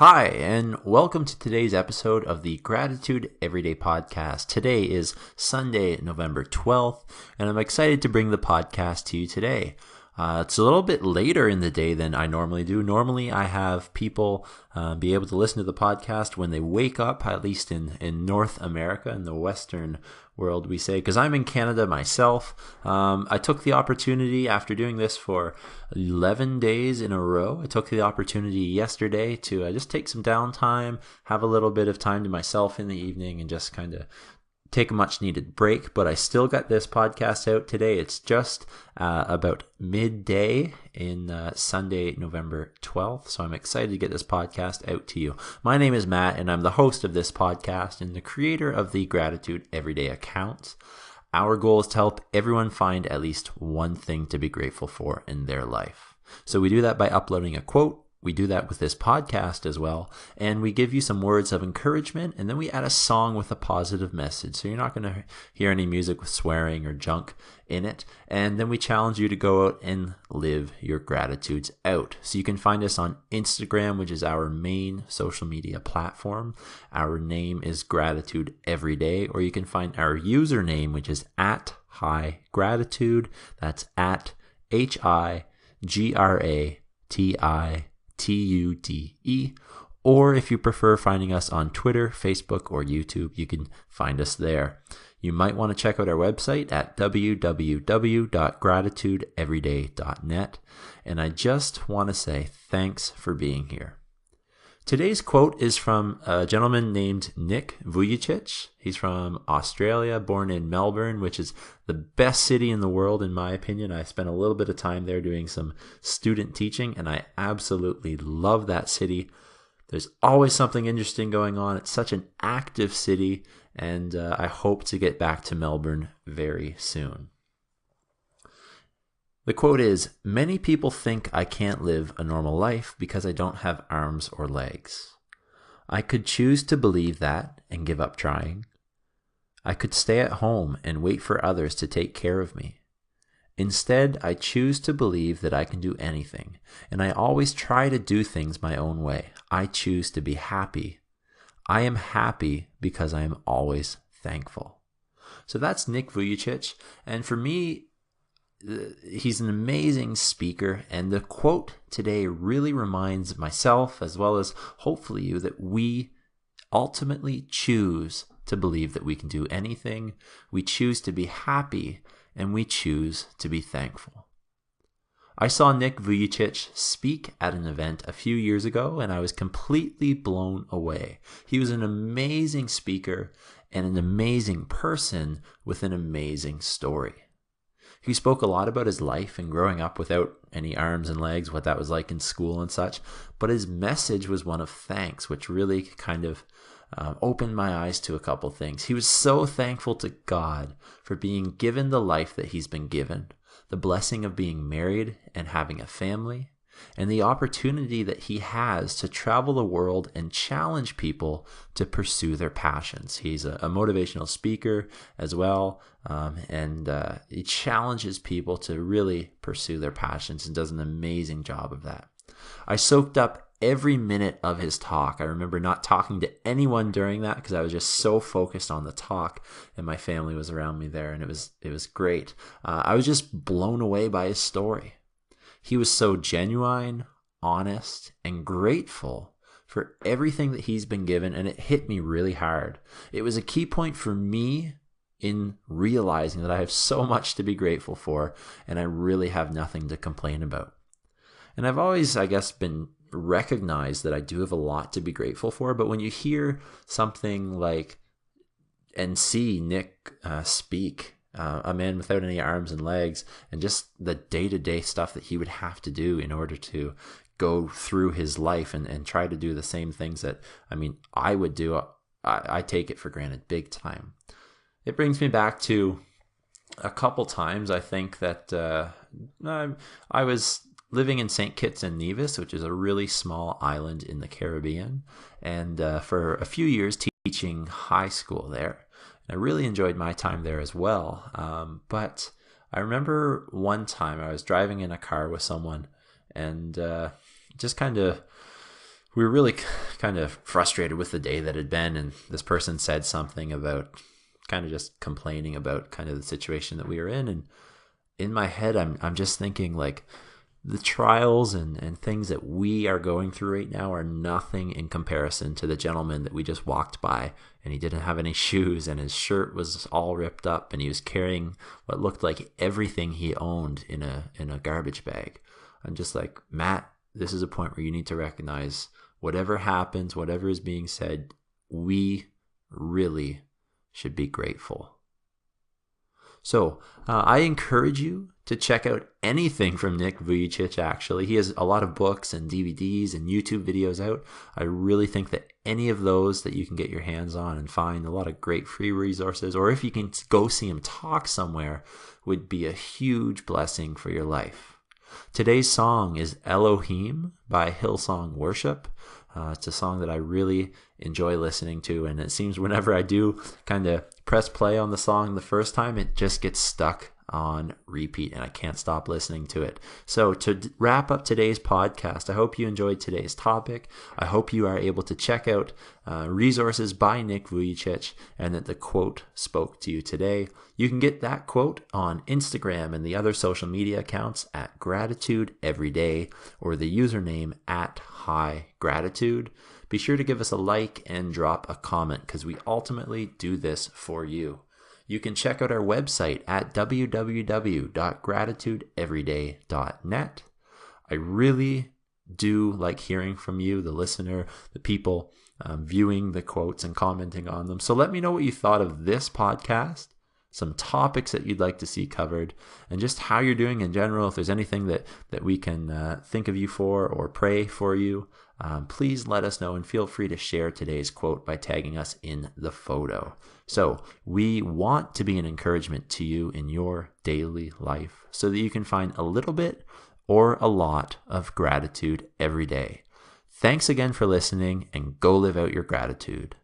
Hi, and welcome to today's episode of the Gratitude Everyday Podcast. Today is Sunday, November 12th, and I'm excited to bring the podcast to you today. It's a little bit later in the day than I normally do. Normally, I have people be able to listen to the podcast when they wake up, at least in North America, in the Western world, we say, because I'm in Canada myself. I took the opportunity after doing this for 11 days in a row. I took the opportunity yesterday to just take some downtime, have a little bit of time to myself in the evening, and just kind of take a much needed break. But I still got this podcast out today. It's just about midday in Sunday, November 12th. So I'm excited to get this podcast out to you. My name is Matt, and I'm the host of this podcast and the creator of the Gratitude Everyday account. Our goal is to help everyone find at least one thing to be grateful for in their life. So we do that by uploading a quote. We do that with this podcast as well, and we give you some words of encouragement, and then we add a song with a positive message. So you're not going to hear any music with swearing or junk in it, and then we challenge you to go out and live your gratitudes out. So you can find us on Instagram, which is our main social media platform. Our name is Gratitude Everyday, or you can find our username, which is at higratitude. That's at HIGRATITUDE, or if you prefer finding us on Twitter, Facebook, or YouTube, you can find us there. You might want to check out our website at www.gratitudeeveryday.net, and I just want to say thanks for being here. Today's quote is from a gentleman named Nick Vujicic. He's from Australia, born in Melbourne, which is the best city in the world, in my opinion. I spent a little bit of time there doing some student teaching, and I absolutely love that city. There's always something interesting going on. It's such an active city, and I hope to get back to Melbourne very soon. The quote is, "Many people think I can't live a normal life because I don't have arms or legs. I could choose to believe that and give up trying. I could stay at home and wait for others to take care of me. Instead, I choose to believe that I can do anything, and I always try to do things my own way. I choose to be happy. I am happy because I am always thankful." So that's Nick Vujicic, and for me, he's an amazing speaker, and the quote today really reminds myself, as well as hopefully you, that we ultimately choose to believe that we can do anything, we choose to be happy, and we choose to be thankful. I saw Nick Vujicic speak at an event a few years ago, and I was completely blown away. He was an amazing speaker and an amazing person with an amazing story. He spoke a lot about his life and growing up without any arms and legs, what that was like in school and such, but his message was one of thanks, which really kind of opened my eyes to a couple things. He was so thankful to God for being given the life that he's been given, the blessing of being married and having a family, and the opportunity that he has to travel the world and challenge people to pursue their passions. He's a motivational speaker as well, and he challenges people to really pursue their passions and does an amazing job of that. I soaked up every minute of his talk. I remember not talking to anyone during that because I was just so focused on the talk, and my family was around me there, and it was great. I was just blown away by his story. He was so genuine, honest, and grateful for everything that he's been given, and it hit me really hard. It was a key point for me in realizing that I have so much to be grateful for, and I really have nothing to complain about. And I've always, I guess, been recognized that I do have a lot to be grateful for, but when you hear something like and see Nick speak, a man without any arms and legs, and just the day-to-day stuff that he would have to do in order to go through his life and try to do the same things that, I would do, I take it for granted big time. It brings me back to a couple times, I think, that I was living in St. Kitts and Nevis, which is a really small island in the Caribbean, and for a few years teaching high school there. I really enjoyed my time there as well. But I remember one time I was driving in a car with someone, and just kind of we were really kind of frustrated with the day that had been, and this person said something about kind of just complaining about kind of the situation that we were in. And in my head, I'm just thinking like the trials and things that we are going through right now are nothing in comparison to the gentleman that we just walked by, and he didn't have any shoes and his shirt was all ripped up and he was carrying what looked like everything he owned in a garbage bag. I'm just like, Matt, this is a point where you need to recognize whatever happens, whatever is being said, we really should be grateful. So I encourage you to check out anything from Nick Vujicic, actually. He has a lot of books and DVDs and YouTube videos out. I really think that any of those that you can get your hands on and find a lot of great free resources, or if you can go see him talk somewhere, would be a huge blessing for your life. Today's song is Elohim by Hillsong Worship. It's a song that I really enjoy listening to, and it seems whenever I do kind of press play on the song the first time, it just gets stuck on repeat and I can't stop listening to it. So to wrap up today's podcast, I hope you enjoyed today's topic. I hope you are able to check out resources by Nick Vujicic and that the quote spoke to you today. You can get that quote on Instagram and the other social media accounts at Gratitude Everyday or the username at higratitude. Be sure to give us a like and drop a comment because we ultimately do this for you. You can check out our website at www.gratitudeeveryday.net. I really do like hearing from you, the listener, the people viewing the quotes and commenting on them. So let me know what you thought of this podcast, some topics that you'd like to see covered, and just how you're doing in general. If there's anything that we can think of you for or pray for you, please let us know and feel free to share today's quote by tagging us in the photo. So we want to be an encouragement to you in your daily life so that you can find a little bit or a lot of gratitude every day. Thanks again for listening, and go live out your gratitude.